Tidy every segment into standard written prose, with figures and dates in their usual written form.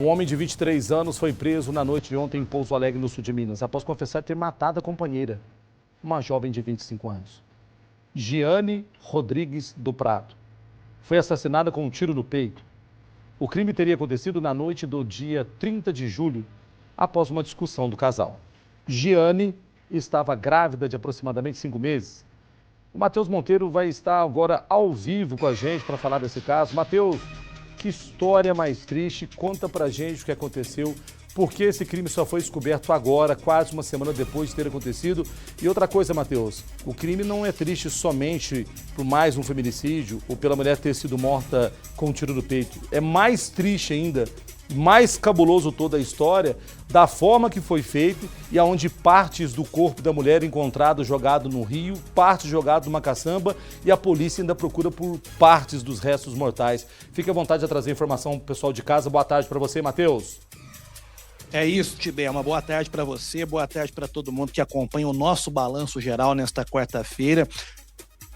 Um homem de 23 anos foi preso na noite de ontem em Pouso Alegre, no sul de Minas, após confessar ter matado a companheira, uma jovem de 25 anos. Giane Rodrigues do Prado foi assassinada com um tiro no peito. O crime teria acontecido na noite do dia 30 de julho, após uma discussão do casal. Giane estava grávida de aproximadamente 5 meses. O Matheus Monteiro vai estar agora ao vivo com a gente para falar desse caso. Matheus, que história mais triste, conta pra gente o que aconteceu, por que esse crime só foi descoberto agora, quase uma semana depois de ter acontecido. E outra coisa, Matheus, o crime não é triste somente por mais um feminicídio ou pela mulher ter sido morta com um tiro no peito. É mais triste ainda, mais cabuloso toda a história, da forma que foi feito e aonde partes do corpo da mulher encontrado jogado no rio, partes jogado numa caçamba e a polícia ainda procura por partes dos restos mortais. Fique à vontade de trazer informação pro pessoal de casa. Boa tarde para você, Matheus. É isso, Tibé. Uma boa tarde para você, boa tarde para todo mundo que acompanha o nosso balanço geral nesta quarta-feira.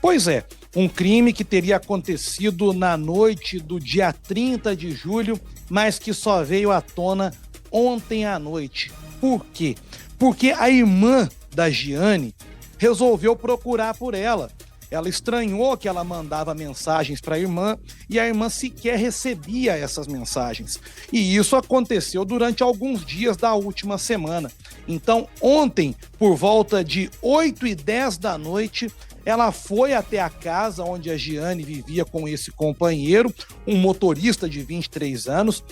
Pois é, um crime que teria acontecido na noite do dia 30 de julho, mas que só veio à tona ontem à noite. Por quê? Porque a irmã da Giane resolveu procurar por ela. Ela estranhou que ela mandava mensagens para a irmã e a irmã sequer recebia essas mensagens. E isso aconteceu durante alguns dias da última semana. Então, ontem, por volta de 8h10 da noite, ela foi até a casa onde a Giane vivia com esse companheiro, um motorista de 23 anos,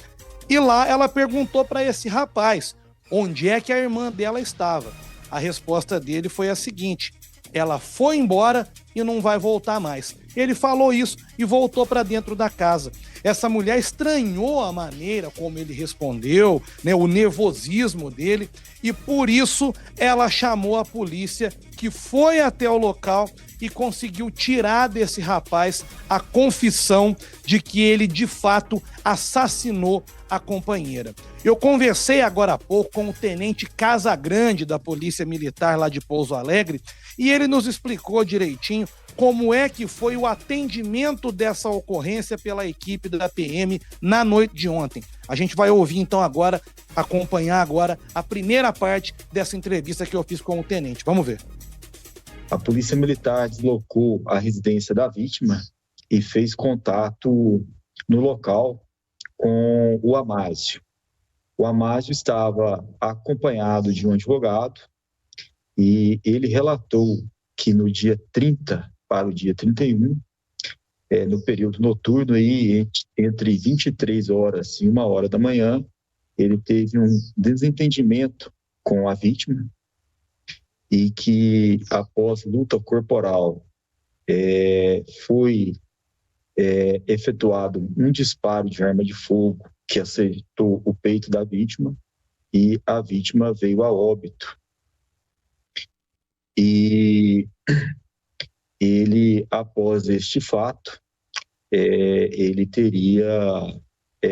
e lá ela perguntou para esse rapaz onde é que a irmã dela estava. A resposta dele foi a seguinte: ela foi embora e não vai voltar mais. Ele falou isso e voltou para dentro da casa. Essa mulher estranhou a maneira como ele respondeu, né, o nervosismo dele, e por isso ela chamou a polícia, que foi até o local e conseguiu tirar desse rapaz a confissão de que ele de fato assassinou a companheira. Eu conversei agora há pouco com o tenente Casagrande da Polícia Militar lá de Pouso Alegre e ele nos explicou direitinho como é que foi o atendimento dessa ocorrência pela equipe da PM na noite de ontem. A gente vai ouvir então agora, acompanhar agora a primeira parte dessa entrevista que eu fiz com o tenente. Vamos ver. A Polícia Militar deslocou a residência da vítima e fez contato no local com o Amásio. O Amásio estava acompanhado de um advogado e ele relatou que no dia 30 para o dia 31, no período noturno, aí, entre 23 horas e 1h da manhã, ele teve um desentendimento com a vítima e que, após luta corporal, foi efetuado um disparo de arma de fogo que acertou o peito da vítima e a vítima veio a óbito. E ele, após este fato, ele teria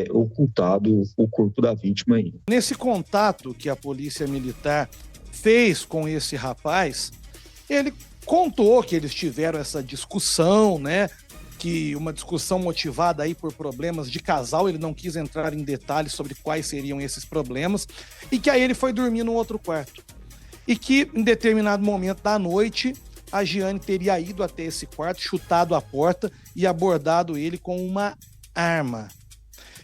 ocultado o corpo da vítima aí. Nesse contato que a Polícia Militar fez com esse rapaz, ele contou que eles tiveram essa discussão, né? Que uma discussão motivada aí por problemas de casal, ele não quis entrar em detalhes sobre quais seriam esses problemas, e que aí ele foi dormir no outro quarto. E que em determinado momento da noite, a Giane teria ido até esse quarto, chutado a porta e abordado ele com uma arma.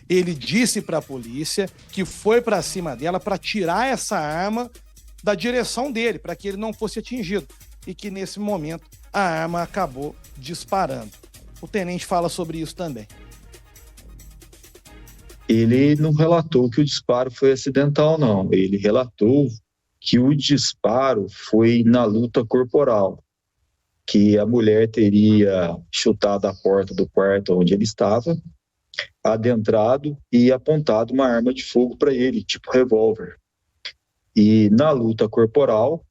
Ele disse para a polícia que foi para cima dela para tirar essa arma da direção dele, para que ele não fosse atingido. E que nesse momento a arma acabou disparando. O tenente fala sobre isso também. Ele não relatou que o disparo foi acidental, não. Ele relatou que o disparo foi na luta corporal, que a mulher teria chutado a porta do quarto onde ele estava, adentrado e apontado uma arma de fogo para ele, tipo revólver. E na luta corporal,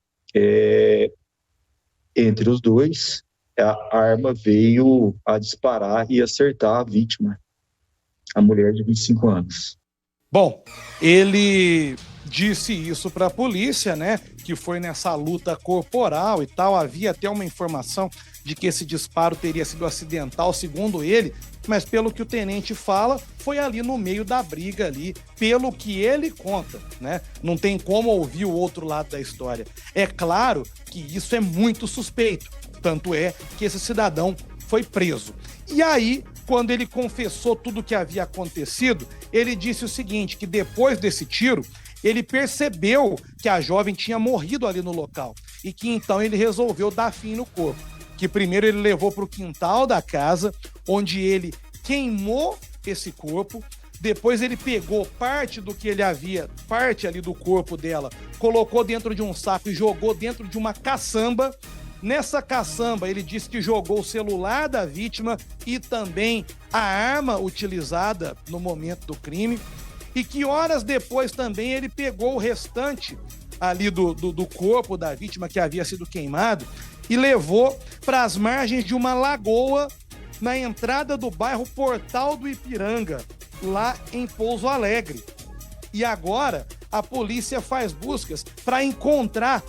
entre os dois, a arma veio a disparar e acertar a vítima, a mulher de 25 anos. Bom, ele disse isso para a polícia, né, que foi nessa luta corporal e tal. Havia até uma informação de que esse disparo teria sido acidental, segundo ele, mas pelo que o tenente fala, foi ali no meio da briga ali, pelo que ele conta, né? Não tem como ouvir o outro lado da história. É claro que isso é muito suspeito, tanto é que esse cidadão foi preso. E aí, quando ele confessou tudo o que havia acontecido, ele disse o seguinte, que depois desse tiro, ele percebeu que a jovem tinha morrido ali no local e que então ele resolveu dar fim no corpo. Que primeiro ele levou para o quintal da casa, onde ele queimou esse corpo, depois ele pegou parte do que ele havia, parte ali do corpo dela, colocou dentro de um saco e jogou dentro de uma caçamba. Nessa caçamba, ele disse que jogou o celular da vítima e também a arma utilizada no momento do crime. E que horas depois também ele pegou o restante ali do corpo da vítima que havia sido queimado e levou para as margens de uma lagoa na entrada do bairro Portal do Ipiranga, lá em Pouso Alegre. E agora a polícia faz buscas para encontrar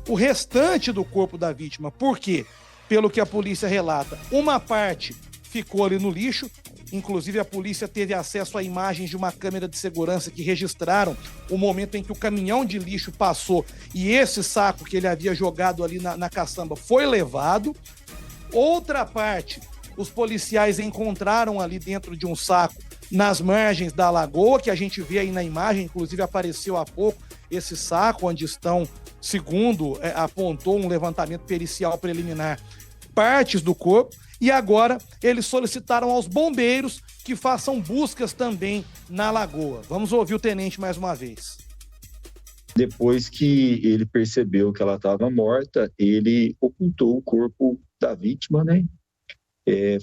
o restante do corpo da vítima. Por quê? Pelo que a polícia relata, uma parte ficou ali no lixo. Inclusive, a polícia teve acesso a imagens de uma câmera de segurança que registraram o momento em que o caminhão de lixo passou e esse saco que ele havia jogado ali na caçamba foi levado. Outra parte, os policiais encontraram ali dentro de um saco nas margens da lagoa, que a gente vê aí na imagem, inclusive apareceu há pouco esse saco, onde estão, segundo apontou um levantamento pericial preliminar, partes do corpo. E agora eles solicitaram aos bombeiros que façam buscas também na lagoa. Vamos ouvir o tenente mais uma vez. Depois que ele percebeu que ela estava morta, ele ocultou o corpo da vítima, né?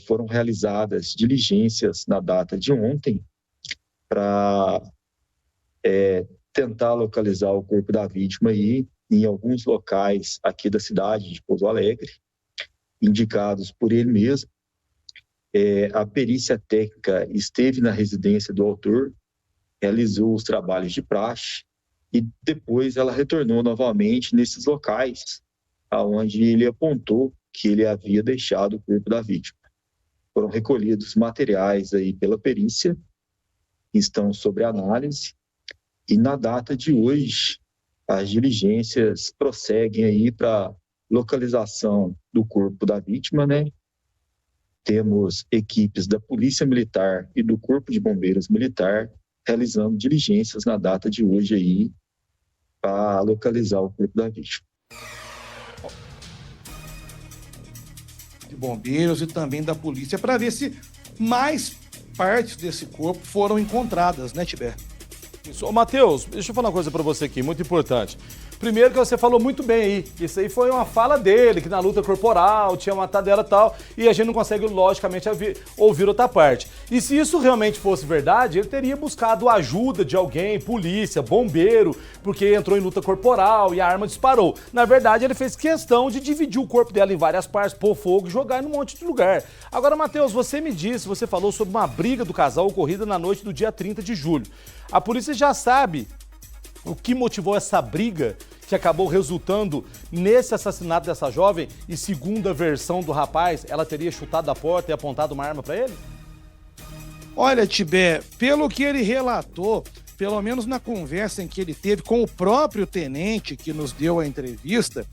Foram realizadas diligências na data de ontem para tentar localizar o corpo da vítima aí em alguns locais aqui da cidade de Pouso Alegre, indicados por ele mesmo. A perícia técnica esteve na residência do autor, realizou os trabalhos de praxe e depois ela retornou novamente nesses locais aonde ele apontou que ele havia deixado o corpo da vítima. Foram recolhidos materiais aí pela perícia, estão sob análise e na data de hoje as diligências prosseguem aí para localização do corpo da vítima, né? Temos equipes da Polícia Militar e do Corpo de Bombeiros Militar realizando diligências na data de hoje aí para localizar o corpo da vítima. De bombeiros e também da polícia para ver se mais partes desse corpo foram encontradas, né, Tiber? Isso. Ô, Matheus, deixa eu falar uma coisa pra você aqui, muito importante. Primeiro que você falou muito bem aí, que isso aí foi uma fala dele, que na luta corporal tinha matado ela e tal, e a gente não consegue, logicamente, ouvir outra parte. E se isso realmente fosse verdade, ele teria buscado ajuda de alguém, polícia, bombeiro, porque entrou em luta corporal e a arma disparou. Na verdade, ele fez questão de dividir o corpo dela em várias partes, pôr fogo e jogar em um monte de lugar. Agora, Matheus, você falou sobre uma briga do casal ocorrida na noite do dia 30 de julho. A polícia já sabe o que motivou essa briga que acabou resultando nesse assassinato dessa jovem e, segundo a versão do rapaz, ela teria chutado a porta e apontado uma arma para ele? Olha, Tibé, pelo que ele relatou, pelo menos na conversa em que ele teve com o próprio tenente que nos deu a entrevista,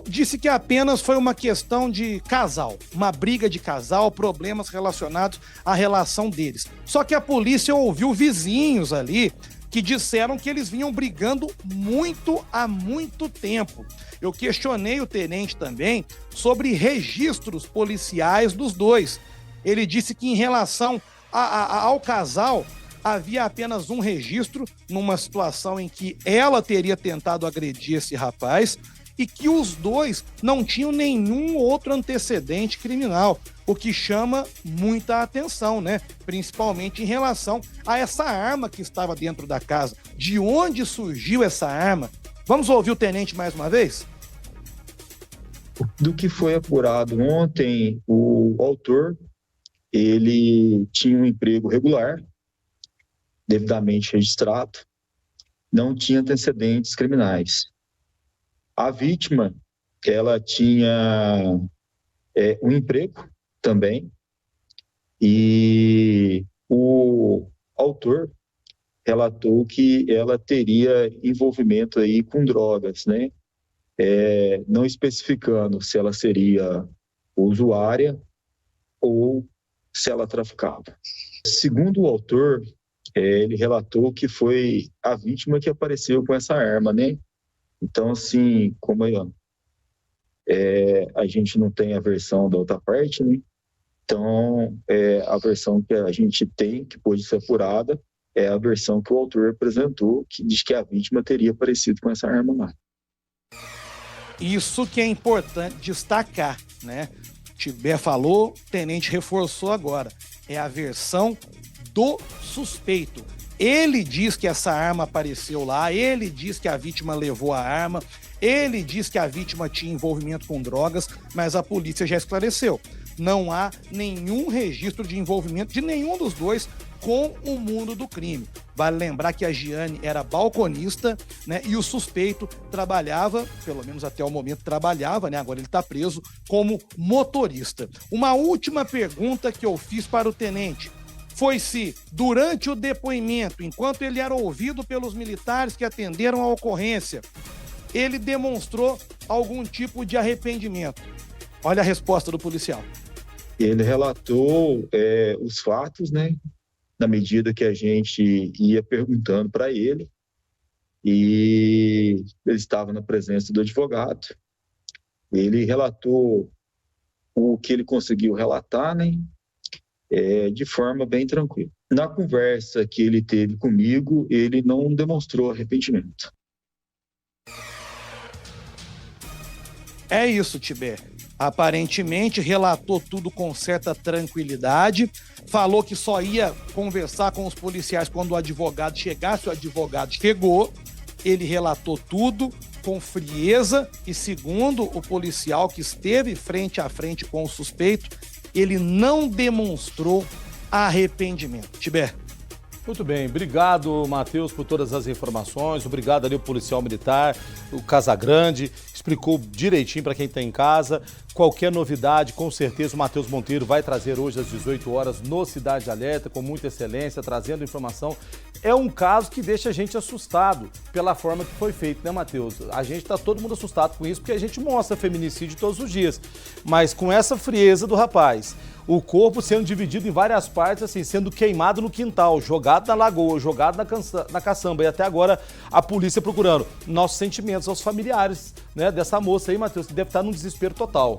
disse que apenas foi uma questão de casal, uma briga de casal, problemas relacionados à relação deles. Só que a polícia ouviu vizinhos ali que disseram que eles vinham brigando há muito tempo. Eu questionei o tenente também sobre registros policiais dos dois. Ele disse que em relação ao casal, havia apenas um registro numa situação em que ela teria tentado agredir esse rapaz e que os dois não tinham nenhum outro antecedente criminal, o que chama muita atenção, né? Principalmente em relação a essa arma que estava dentro da casa. De onde surgiu essa arma? Vamos ouvir o tenente mais uma vez? Do que foi apurado ontem, o autor, ele tinha um emprego regular, devidamente registrado, não tinha antecedentes criminais. A vítima, ela tinha um emprego também, e o autor relatou que ela teria envolvimento aí com drogas, né? Não especificando se ela seria usuária ou se ela traficava. Segundo o autor, ele relatou que foi a vítima que apareceu com essa arma, né? Então, assim, como a gente não tem a versão da outra parte, né? Então, a versão que a gente tem, que pôde ser apurada, é a versão que o autor apresentou, que diz que a vítima teria aparecido com essa arma lá. Isso que é importante destacar, né? Tibé falou, o tenente reforçou agora. É a versão do suspeito. Ele diz que essa arma apareceu lá, ele diz que a vítima levou a arma, ele diz que a vítima tinha envolvimento com drogas, mas a polícia já esclareceu. Não há nenhum registro de envolvimento de nenhum dos dois com o mundo do crime. Vale lembrar que a Giane era balconista, né, e o suspeito trabalhava, pelo menos até o momento trabalhava, né, agora ele está preso, como motorista. Uma última pergunta que eu fiz para o tenente foi se, durante o depoimento, enquanto ele era ouvido pelos militares que atenderam a ocorrência, ele demonstrou algum tipo de arrependimento. Olha a resposta do policial. Ele relatou os fatos, né, na medida que a gente ia perguntando para ele, e ele estava na presença do advogado. Ele relatou o que ele conseguiu relatar, né, de forma bem tranquila. Na conversa que ele teve comigo, ele não demonstrou arrependimento. É isso, Tibé. Aparentemente relatou tudo com certa tranquilidade, falou que só ia conversar com os policiais quando o advogado chegasse, o advogado chegou, ele relatou tudo com frieza e, segundo o policial que esteve frente a frente com o suspeito, ele não demonstrou arrependimento. Tibé. Muito bem, obrigado, Matheus, por todas as informações, obrigado ali ao policial militar, o Casagrande, explicou direitinho para quem está em casa. Qualquer novidade, com certeza o Matheus Monteiro vai trazer hoje às 18 horas no Cidade Alerta, com muita excelência, trazendo informação. É um caso que deixa a gente assustado pela forma que foi feito, né, Matheus? A gente está todo mundo assustado com isso, porque a gente mostra feminicídio todos os dias. Mas com essa frieza do rapaz, o corpo sendo dividido em várias partes, assim, sendo queimado no quintal, jogado na lagoa, jogado na caçamba, e até agora a polícia procurando. Nossos sentimentos aos familiares, né, dessa moça aí, Matheus, que deve estar num desespero total.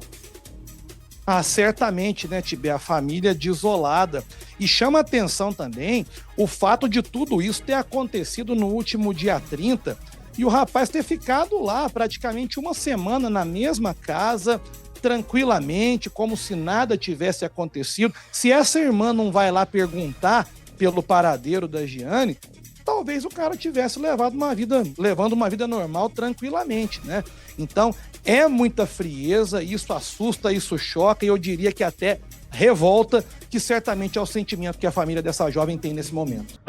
Ah, certamente, né, Tibé, a família desolada. E chama atenção também o fato de tudo isso ter acontecido no último dia 30 e o rapaz ter ficado lá praticamente uma semana na mesma casa, tranquilamente, como se nada tivesse acontecido. Se essa irmã não vai lá perguntar pelo paradeiro da Giane, talvez o cara tivesse levando uma vida normal tranquilamente, né? Então, é muita frieza, isso assusta, isso choca, e eu diria que até revolta, que certamente é o sentimento que a família dessa jovem tem nesse momento.